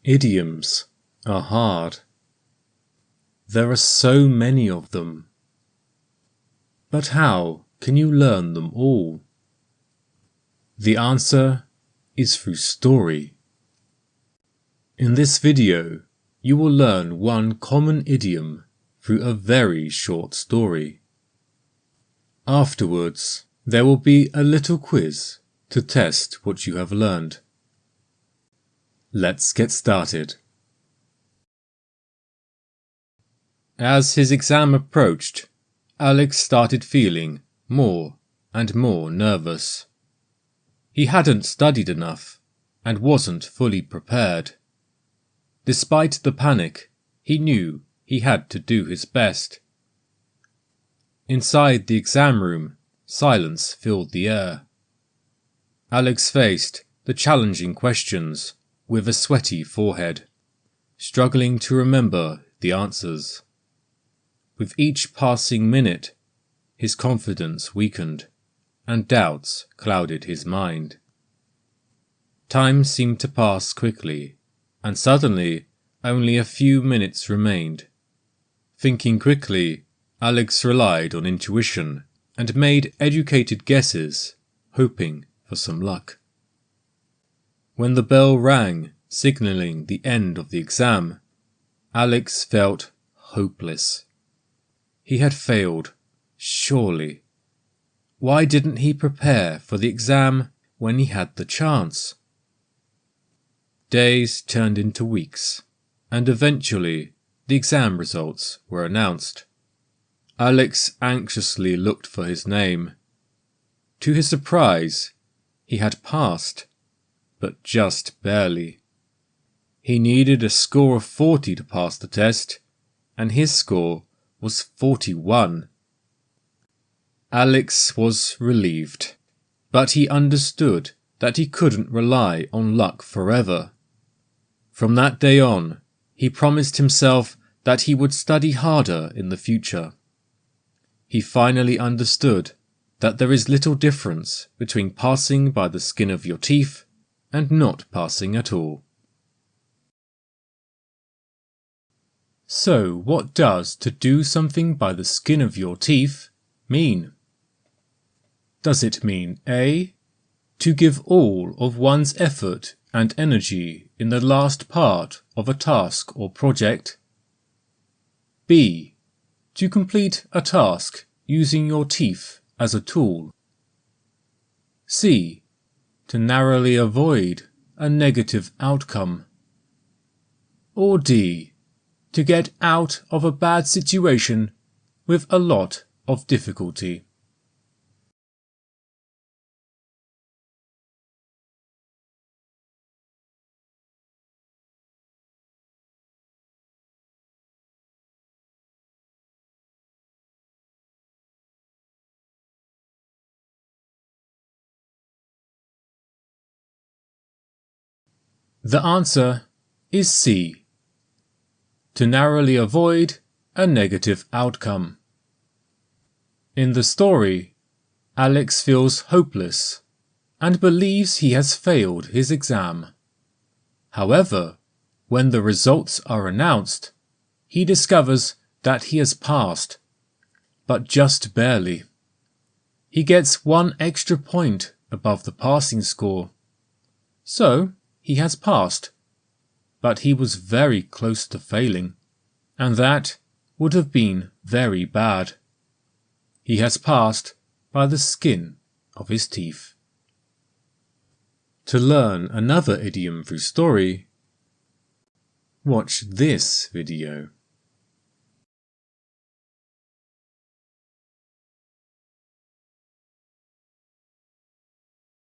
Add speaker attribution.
Speaker 1: Idioms are hard. There are so many of them. But how can you learn them all? The answer is through story. In this video, you will learn one common idiom through a very short story. Afterwards, there will be a little quiz to test what you have learned. Let's get started. As his exam approached, Alex started feeling more and more nervous. He hadn't studied enough and wasn't fully prepared. Despite the panic, he knew he had to do his best. Inside the exam room, silence filled the air. Alex faced the challenging questions with a sweaty forehead, struggling to remember the answers. With each passing minute, his confidence weakened, and doubts clouded his mind. Time seemed to pass quickly, and suddenly only a few minutes remained. Thinking quickly, Alex relied on intuition and made educated guesses, hoping for some luck. When the bell rang, signaling the end of the exam, Alex felt hopeless. He had failed, surely. Why didn't he prepare for the exam when he had the chance? Days turned into weeks, and eventually the exam results were announced. Alex anxiously looked for his name. To his surprise, he had passed, but just barely. He needed a score of 40 to pass the test, and his score was 41. Alex was relieved, but he understood that he couldn't rely on luck forever. From that day on, he promised himself that he would study harder in the future. He finally understood that there is little difference between passing by the skin of your teeth and not passing at all. So, what does "to do something by the skin of your teeth" mean? Does it mean A. to give all of one's effort and energy in the last part of a task or project? B. to complete a task using your teeth as a tool? C. to narrowly avoid a negative outcome? Or D. to get out of a bad situation with a lot of difficulty? The answer is C. To narrowly avoid a negative outcome. In the story, Alex feels hopeless and believes he has failed his exam. However, when the results are announced, he discovers that he has passed, but just barely. He gets 1 extra point above the passing score. So, he has passed, but he was very close to failing, and that would have been very bad. He has passed by the skin of his teeth. To learn another idiom through story, watch this video.